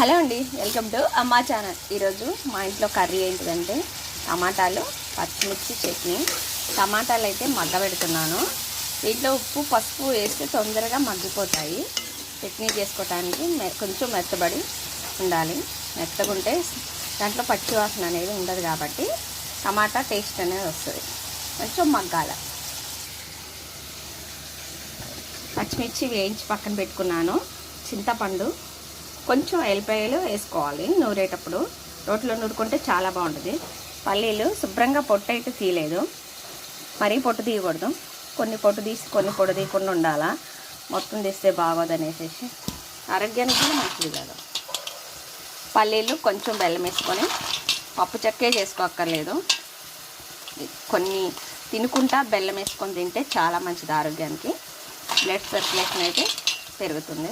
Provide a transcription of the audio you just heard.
Hello అండి, welcome to అమ్మా channel. ఈరోజు మా ఇంట్లో కర్రీ ఏంటిదంటే టమాటాలు, పచ్చిమిర్చి చట్నీ. టమాటాలు అయితే మగ్గబెడుతున్నాను. వీటిలో ఉప్పు పసుపు వేస్తే తొందరగా మగ్గిపోతాయి. చట్నీ చేసుకోవటానికి కొంచెం మెత్తబడి ఉండాలి. మెత్తగా ఉంటే దాంట్లో పచ్చి వాసన అనేది ఉండదు కాబట్టి టమాటా టేస్ట్ అనేది వస్తుంది. కొంచెం మగ్గాల. పచ్చిమిర్చి వేయించి పక్కన పెట్టుకున్నాను. చింతపండు, కొంచెం ఎల్లిపాయలు వేసుకోవాలి నూరేటప్పుడు. రోట్లో నూరుకుంటే చాలా బాగుంటుంది. పల్లీలు శుభ్రంగా పొట్టు అయితే తీయలేదు, మరీ పొట్టు తీయకూడదు. కొన్ని పొట్టు తీసి కొన్ని పొట్టు తీయకుండా ఉండాలా. మొత్తం తీస్తే బాగోదు అనేసి ఆరోగ్యానికి కూడా మంచిది కాదు. పల్లీలు కొంచెం బెల్లం వేసుకొని పప్పు చెక్కే చేసుకోక్కర్లేదు. కొన్ని తినుకుంటా బెల్లం వేసుకొని తింటే చాలా మంచిది ఆరోగ్యానికి. బ్లడ్ సర్క్యులేషన్ అయితే పెరుగుతుంది.